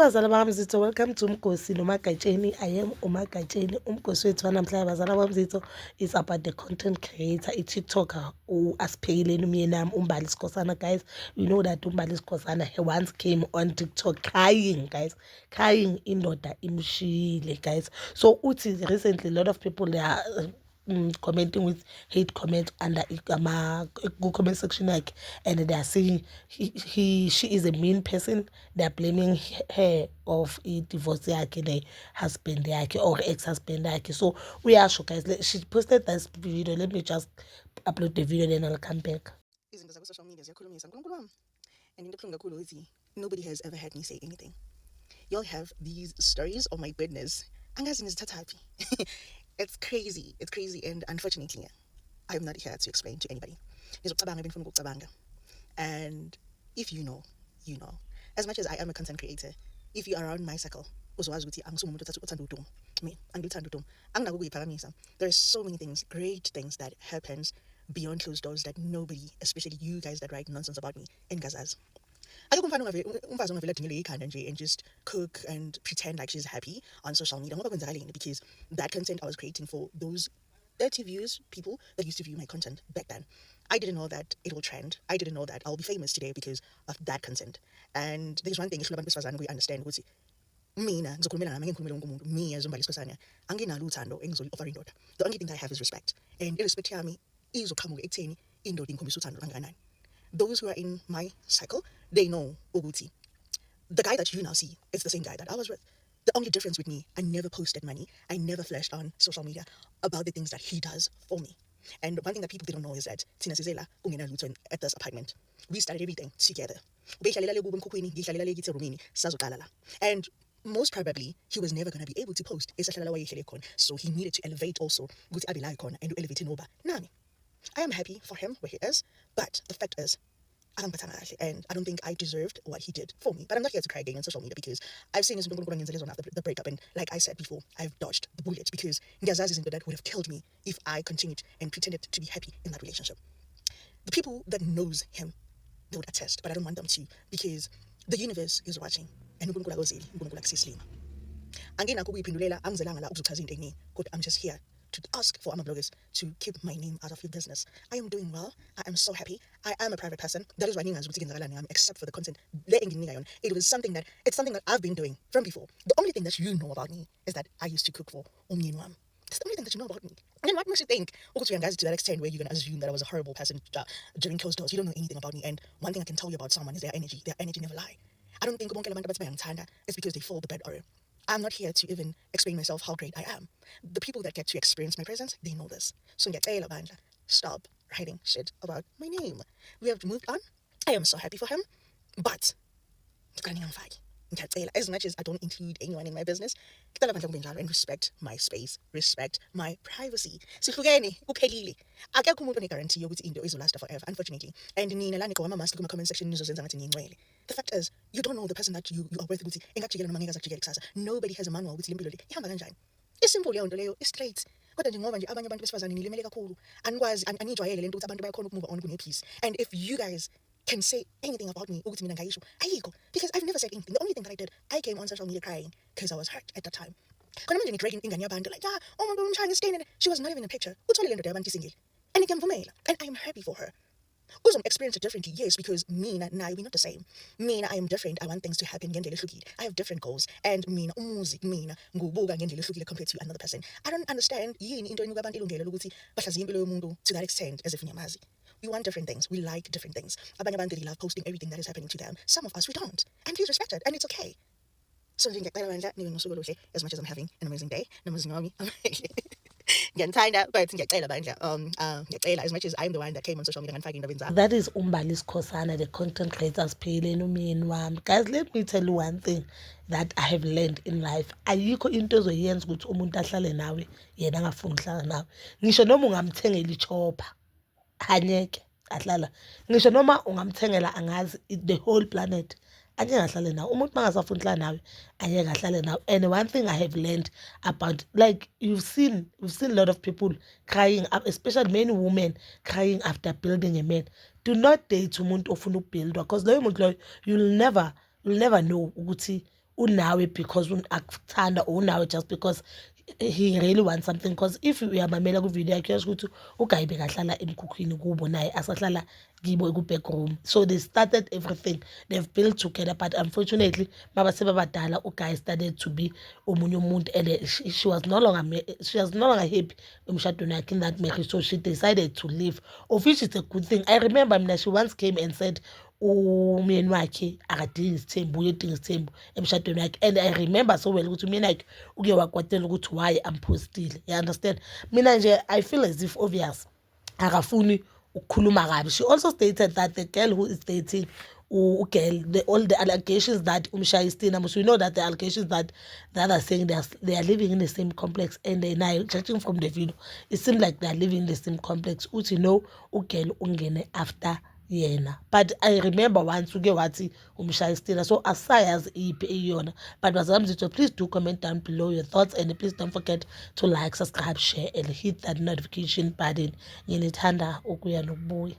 Bazala bakaMzitho, welcome to Umgosi noMagatsheni. I am uMagatsheni. Umgosi wethu wanamhlanje bazala bakaMzitho is about the content creator, TikToker uAsipheyileni umyenami uMbali Sikhosana. Guys, you know that uMbali Sikhosana, he once came on TikTok crying, guys, crying indoda imshiyile, guys. So uthi recently a lot of people they are commenting with hate comments under comment section, like, and they are saying she is a mean person. They are blaming her of a divorce yakhe ne husband yakhe or ex-husband yakhe. So we are shocked, guys. She posted this video. Let me just upload the video, then I'll come back. Izinto zaku-social media ziyakhulumisa uNkulunkulu wami, and into ebuhlungu kakhulu ukuthi nobody has ever had me say anything. Y'all have these stories, oh my goodness, angazi ngizithathaphi. It's crazy, and unfortunately I'm not here to explain to anybody. Ngizokucabanga benifuna ukucabanga, and if you know, you know. As much as I am a content creator, if you are around my circle, uzwazi ukuthi angisumuntu othanda udumo. Mina angilithanda udumo, anginako ukuyiphakamisa. There are so many things, great things that happens beyond closed doors that nobody, especially you guys that write nonsense about me, engazazi. Akekho umfazi ongavele adingele ikhanda nje and just cook and pretend like she's happy on social media ngoba kwenzakaleni, because that content I was creating for those 30 views people that used to view my content back then. I didn't know that it will trend. I didn't know that I'll be famous today because of that content. And there's one thing ihlula abantu besifazane kuyi-understand ukuthi mina ngizokhulumela nami ngikhulumela wonke umuntu. Me as uMbali Sikhosana anginalo uthando engizoli-offer indoda. The only thing that I have is respect, and irespect yami izoqhamuka ekutheni indoda ingikhombisa uthando kangakanani. Those who are in my cycle, they know ukuthi the guy that you now see is the same guy that I was with. The only difference with me, I never posted money. I never flashed on social media about the things that he does for me. And one thing that people didn't know is that Tina Sizela kungena lutho at this apartment. We started everything together. And most probably he was never going to be able to post. So he needed to elevate also and elevate over nami. I am happy for him where he is, but the fact is, and I don't think I deserved what he did for me. But I'm not here to cry again on social media because I've seen his after the breakup, and like I said before, I've dodged the bullet because Ngazazi is that would have killed me if I continued and pretended to be happy in that relationship. The people that knows him, they would attest, but I don't want them to, because the universe is watching, and I'm just here to ask for bloggers to keep my name out of your business. I am doing well. I am so happy. I am a private person. That is why except for the content. It was something that I've been doing from before. The only thing that you know about me is that I used to cook for Umyenwam. That's the only thing that you know about me. And then what makes you think, to that extent where you're going to assume that I was a horrible person during closed doors? You don't know anything about me. And one thing I can tell you about someone is their energy. Their energy never lie. I don't think it's because they fall the bed or I'm not here to even explain myself how great I am. The people that get to experience my presence, they know this. So stop writing shit about my name. We have moved on. I am so happy for him. But as much as I don't include anyone in my business, and respect my space, respect my privacy. Akekho umuntu onegaranty yokuthi into izolasta forever, unfortunately. And nina lana mask comment section nizozenza ngathi ngingcwele. The fact is, you don't know the person that you are with ukuthi engajikela noma ngeke azakujikela kusasa. Nobody has a manual ukuthi lempilo le ihamba kanjani. Isimple leyo nto leyo is straight. Kodwa nje ngoba nje abanye abantu besifazane nilimele kakhulu. Anikwazi anijwayele lento ukuthi abantu bayakhona ukmove on kune peace. And if you guys can say anything about me, because I've never said anything. The only thing that I did, I came on social media crying because I was hurt at that time. She was not even in a picture. And I am happy for her. Experience it differently, yes, because me and I, we're not the same. Me, I am different. I want things to happen. I have different goals. And me, compared to another person. I don't understand to that extent as if we want different things. We like different things. They love posting everything that is happening to them. Some of us, we don't. And please respect it. And it's okay. So as much as I'm having an amazing day, as much as I'm the one that came on social media and fighting the That is Umbali Sikhosana, the content creator Asipheyileni umyenwami. Guys, let me tell you one thing that I have learned in life. Ayikho into ozoyenza ukuthi umuntu ahlale nawe yena angafuni ukuhlala nawe. Ngisho noma ungamthengela ichopper, hanyeke ahlala. Ngisho noma ungamthengela angazi the whole planet, angeke ahlale nawe. Umuntu mangasafuni ukuhlala nawe angeke ahlale nawe. And one thing I have learned about, like we've seen a lot of people crying, especially many women crying after building a man. Do not date umuntu ofuna ukubuildwa, because loyo muntu loyo you'll never know ukuthi unawe because akuthanda or unawe just because he really wants something. Because if uyamamela kwivideo yakhe uyasho ukuthi uGayi bekahlala emkhukhwini kubo naye asahlala kibo ku-back room. So they started everything, they've built together, but unfortunately baba sebabadala uGayi started to be omunye umuntu and she was no longer happy emshadweni yakhe in that marriage, so she decided to leave, of which is a good thing. I remember mina she once came and said umyeni wakhe akadingi isithembu, uyedinga isithembu emshadweni wakhe, and I remember so well ukuthi umyeni wakhe uke wakwatela ukuthi why ampostile, you understand. Mina nje I feel as if obvious akafuni ukukhuluma kabi. She also stated that the girl who is dating girl, all the allegations that umshayistina, we know that the allegations that the other saying they are living in the same complex, and now judging from the video it seems like they are living in the same complex. Uthi no, ugirl ungene after yena, but I remember once uke wathi umshayistina, so asayazi iphi iyona. But bazamzitho, please do comment down below your thoughts, and please don't forget to like, subscribe, share and hit that notification button. Nginithanda ukuya nokubuya.